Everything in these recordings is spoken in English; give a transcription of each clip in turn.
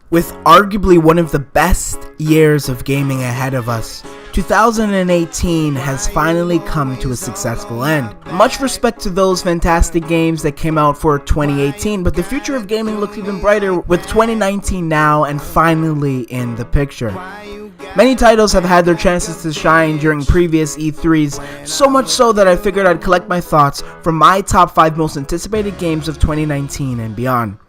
With arguably one of the best years of gaming ahead of us, 2018 has finally come to a successful end. Much respect to those fantastic games that came out for 2018, but the future of gaming looks even brighter with 2019 now and finally in the picture. Many titles have had their chances to shine during previous E3s, so much so that I figured I'd collect my thoughts from my top 5 most anticipated games of 2019 and beyond.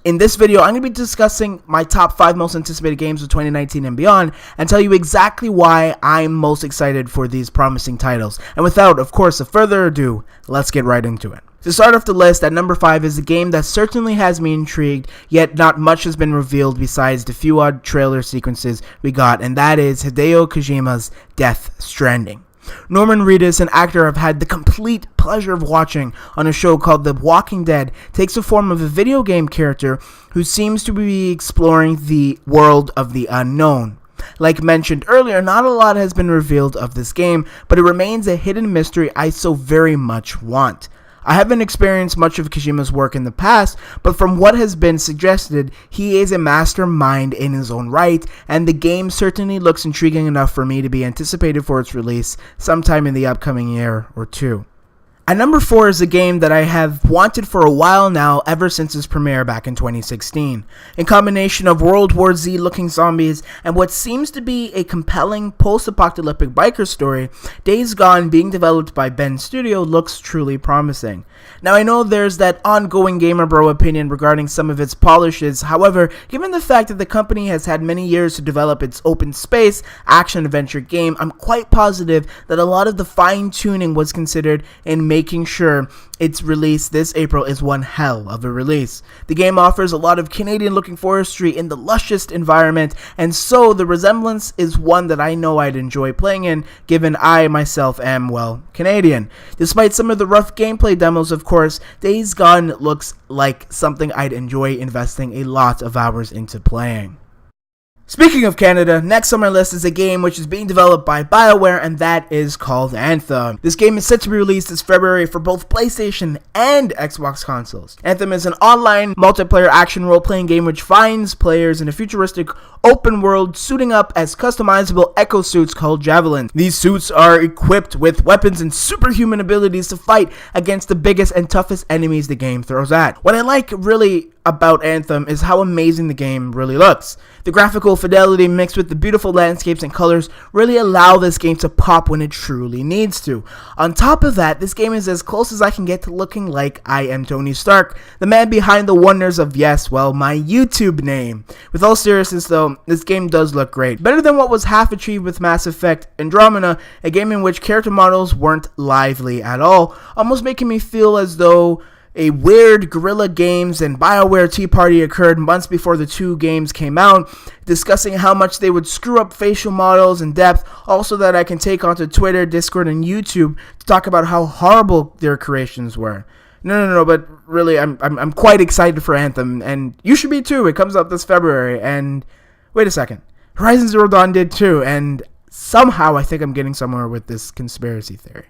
In this video, I'm going to be discussing my top 5 most anticipated games of 2019 and beyond, and tell you exactly why I'm most excited for these promising titles. And without, of course, further ado, let's get right into it. To start off the list, at number 5 is a game that certainly has me intrigued, yet not much has been revealed besides the few odd trailer sequences we got, and that is Hideo Kojima's Death Stranding. Norman Reedus, an actor I've had the complete pleasure of watching on a show called The Walking Dead, takes the form of a video game character who seems to be exploring the world of the unknown. Like mentioned earlier, not a lot has been revealed of this game, but it remains a hidden mystery I so very much want. I haven't experienced much of Kojima's work in the past, but from what has been suggested, he is a mastermind in his own right, and the game certainly looks intriguing enough for me to be anticipated for its release sometime in the upcoming year or two. At number 4 is a game that I have wanted for a while now, ever since its premiere back in 2016. In combination of World War Z looking zombies and what seems to be a compelling post-apocalyptic biker story, Days Gone, being developed by Ben Studio, looks truly promising. Now I know there's that ongoing gamer bro opinion regarding some of its polishes, however, given the fact that the company has had many years to develop its open space action-adventure game, I'm quite positive that a lot of the fine-tuning was considered in making sure its release this April is one hell of a release. The game offers a lot of Canadian-looking forestry in the lushest environment, and so the resemblance is one that I know I'd enjoy playing in, given I myself am, well, Canadian. Despite some of the rough gameplay demos, of course, Days Gone looks like something I'd enjoy investing a lot of hours into playing. Speaking of Canada, next on my list is a game which is being developed by BioWare, and that is called Anthem. This game is set to be released this February for both PlayStation and Xbox consoles. Anthem is an online multiplayer action role-playing game which finds players in a futuristic open world suiting up as customizable echo suits called Javelins. These suits are equipped with weapons and superhuman abilities to fight against the biggest and toughest enemies the game throws at. What I like really about Anthem is how amazing the game really looks. The graphical fidelity mixed with the beautiful landscapes and colors really allow this game to pop when it truly needs to. On top of that, this game is as close as I can get to looking like I am Tony Stark, the man behind the wonders of, yes, well, my YouTube name. With all seriousness though, this game does look great. Better than what was half achieved with Mass Effect Andromeda, a game in which character models weren't lively at all, almost making me feel as though a weird Guerrilla Games and BioWare tea party occurred months before the two games came out, discussing how much they would screw up facial models in depth, also that I can take onto Twitter, Discord, and YouTube to talk about how horrible their creations were. No, but really, I'm quite excited for Anthem, and you should be too. It comes out this February, and wait a second, Horizon Zero Dawn did too, and somehow I think I'm getting somewhere with this conspiracy theory.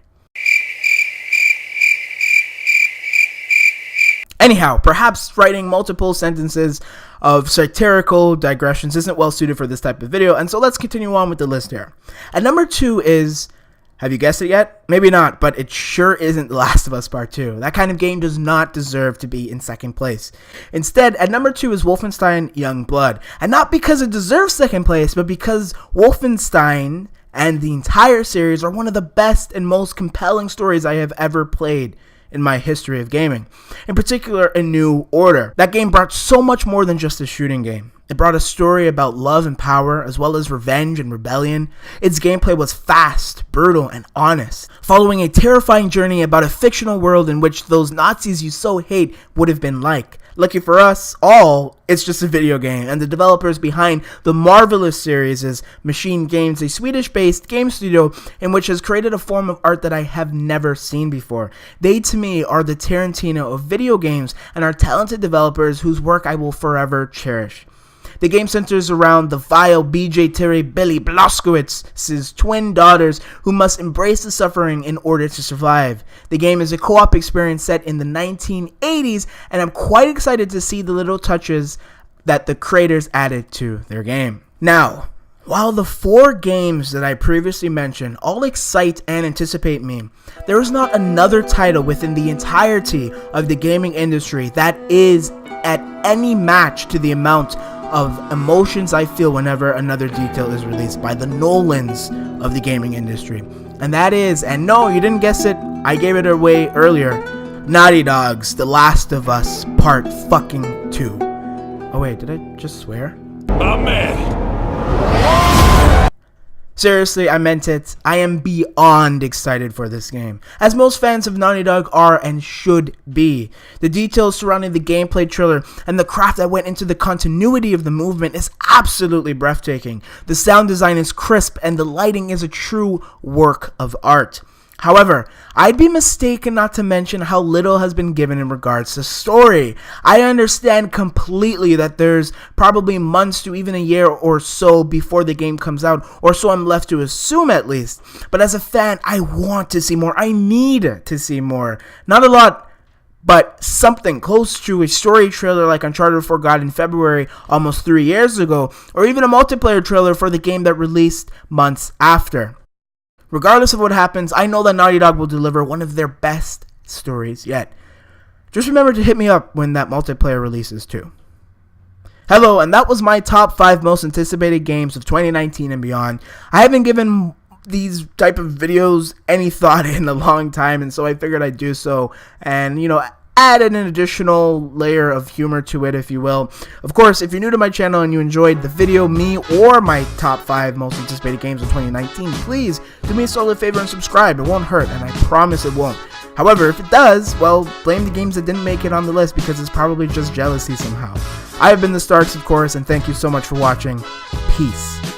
Anyhow, perhaps writing multiple sentences of satirical digressions isn't well suited for this type of video, and so let's continue on with the list here. At number 2 is, have you guessed it yet? Maybe not, but it sure isn't The Last of Us Part 2. That kind of game does not deserve to be in second place. Instead, at number 2 is Wolfenstein Young Blood, and not because it deserves second place, but because Wolfenstein and the entire series are one of the best and most compelling stories I have ever played in my history of gaming. In particular, A New Order. That game brought so much more than just a shooting game. It brought a story about love and power, as well as revenge and rebellion. Its gameplay was fast, brutal, and honest, following a terrifying journey about a fictional world in which those Nazis you so hate would have been like. Lucky for us all, it's just a video game, and the developers behind the marvelous series is Machine Games, a Swedish-based game studio in which has created a form of art that I have never seen before. They, to me, are the Tarantino of video games and are talented developers whose work I will forever cherish. The game centers around the vile BJ Terry Billy Blazkowicz's twin daughters who must embrace the suffering in order to survive. The game is a co-op experience set in the 1980s, and I'm quite excited to see the little touches that the creators added to their game. Now, while the 4 games that I previously mentioned all excite and anticipate me, there is not another title within the entirety of the gaming industry that is at any match to the amount of emotions I feel whenever another detail is released by the Nolans of the gaming industry. And that is, and no, you didn't guess it, I gave it away earlier, Naughty Dog's The Last of Us Part fucking 2. Oh wait, did I just swear? My man! Seriously, I meant it. I am beyond excited for this game, as most fans of Naughty Dog are and should be. The details surrounding the gameplay trailer and the craft that went into the continuity of the movement is absolutely breathtaking. The sound design is crisp and the lighting is a true work of art. However, I'd be mistaken not to mention how little has been given in regards to story. I understand completely that there's probably months to even a year or so before the game comes out, or so I'm left to assume at least. But as a fan, I want to see more. I need to see more. Not a lot, but something close to a story trailer like Uncharted 4 got in February almost 3 years ago, or even a multiplayer trailer for the game that released months after. Regardless of what happens, I know that Naughty Dog will deliver one of their best stories yet. Just remember to hit me up when that multiplayer releases too. Hello, and that was my top 5 most anticipated games of 2019 and beyond. I haven't given these type of videos any thought in a long time, and so I figured I'd do so and, added an additional layer of humor to it, if you will. Of course, if you're new to my channel and you enjoyed the video, me or my top 5 most anticipated games of 2019, please do me a solid favor and subscribe. It won't hurt, and I promise it won't. However, if it does, well, blame the games that didn't make it on the list because it's probably just jealousy somehow. I have been TheStarkz, of course, and thank you so much for watching. Peace.